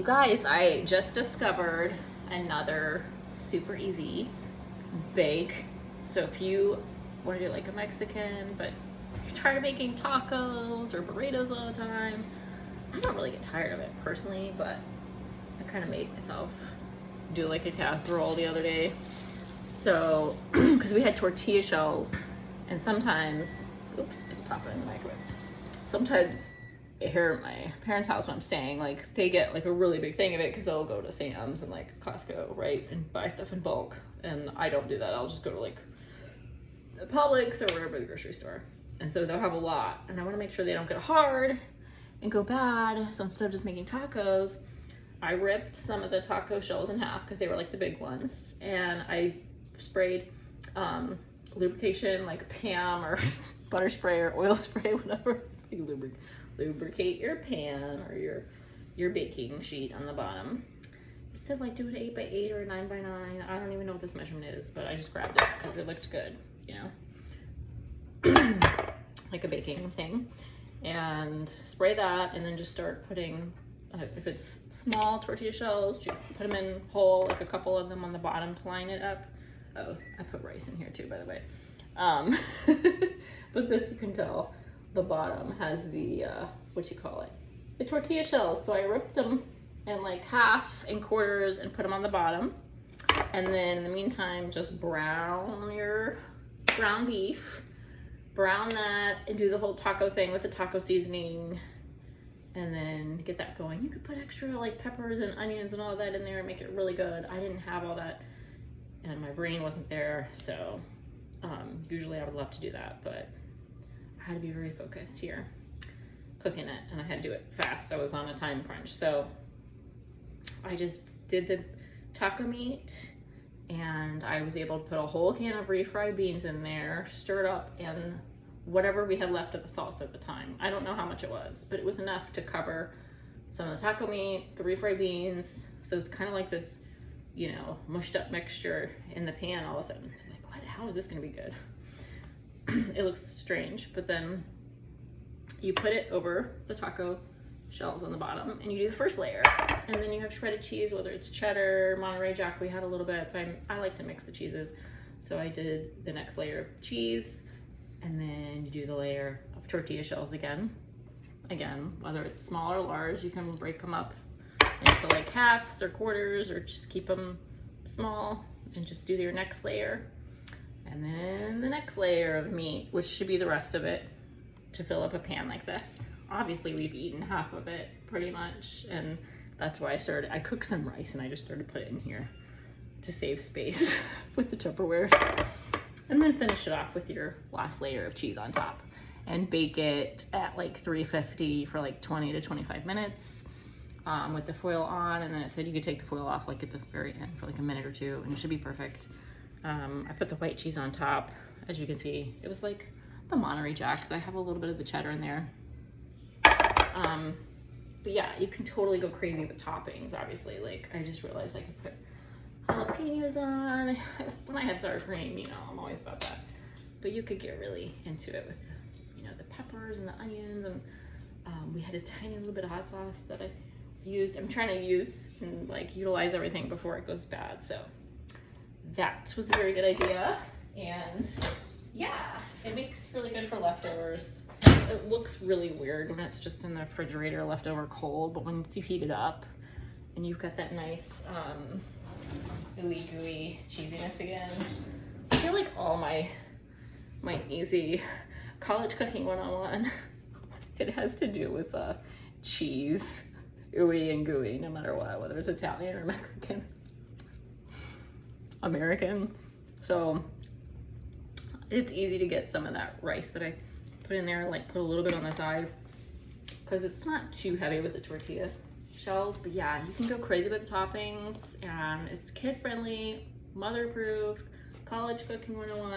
You guys, I just discovered another super easy bake. So if you want to do like a Mexican, but you're tired of making tacos or burritos all the time, I don't really get tired of it personally, but I kind of made myself do like a casserole the other day. So, because we had tortilla shells, and sometimes, oops, it's popping in the microwave. Sometimes here at my parents' house when I'm staying, like they get like a really big thing of it because they'll go to Sam's and like Costco, right, and buy stuff in bulk. And I don't do that. I'll just go to like the Publix or wherever, the grocery store. And so they'll have a lot, and I want to make sure they don't get hard and go bad. So instead of just making tacos, I ripped some of the taco shells in half because they were like the big ones, and I sprayed lubrication like Pam or butter spray or oil spray, whatever. You lubricate your pan or your baking sheet on the bottom. It said like do an 8x8 or a 9x9. I don't even know what this measurement is, but I just grabbed it because it looked good, you know, like a baking thing. And spray that, and then just start putting, if it's small tortilla shells, you put them in whole, like a couple of them on the bottom to line it up. Oh, I put rice in here too, by the way. But this, you can tell, the bottom has the, what you call it? The tortilla shells. So I ripped them in like half and quarters and put them on the bottom. And then in the meantime, just brown your ground beef. Brown that and do the whole taco thing with the taco seasoning, and then get that going. You could put extra like peppers and onions and all that in there and make it really good. I didn't have all that and my brain wasn't there, so usually I would love to do that, but I had to be very focused here cooking it, and I had to do it fast. I was on a time crunch, so I just did the taco meat, and I was able to put a whole can of refried beans in there, stir it up, and whatever we had left of the sauce at the time. I don't know how much it was, but it was enough to cover some of the taco meat, the refried beans. So it's kind of like this, you know, mushed up mixture in the pan. All of a sudden, it's like, what? How is this going to be good? It looks strange, but then you put it over the taco shells on the bottom, and you do the first layer, and then you have shredded cheese, whether it's cheddar, Monterey Jack. We had a little bit, so I like to mix the cheeses. So I did the next layer of cheese, and then you do the layer of tortilla shells again, whether it's small or large. You can break them up into like halves or quarters, or just keep them small and just do your next layer, and then the next layer of meat, which should be the rest of it, to fill up a pan like this. Obviously we've eaten half of it pretty much, and that's why I cooked some rice and I just started putting it in here to save space with the Tupperwares. And then finish it off with your last layer of cheese on top, and bake it at like 350 for like 20 to 25 minutes with the foil on. And then it said you could take the foil off like at the very end for like a minute or two, and it should be perfect. I put the white cheese on top. As you can see, it was like the Monterey Jack, so I have a little bit of the cheddar in there. But yeah, you can totally go crazy with toppings, obviously. Like, I just realized I could put jalapenos on. When I have sour cream, you know, I'm always about that. But you could get really into it with, you know, the peppers and the onions. And we had a tiny little bit of hot sauce that I used. I'm trying to use and like utilize everything before it goes bad. So that was a very good idea. And yeah, it makes really good for leftovers. It looks really weird when it's just in the refrigerator leftover cold, but once you heat it up and you've got that nice ooey gooey cheesiness again. I feel like all my easy college cooking 101, it has to do with cheese, ooey and gooey, no matter what, whether it's Italian or Mexican, American. So it's easy to get some of that rice that I put in there, like put a little bit on the side, because it's not too heavy with the tortilla shells. But yeah, you can go crazy with the toppings, and it's kid friendly, mother approved, college cooking 101.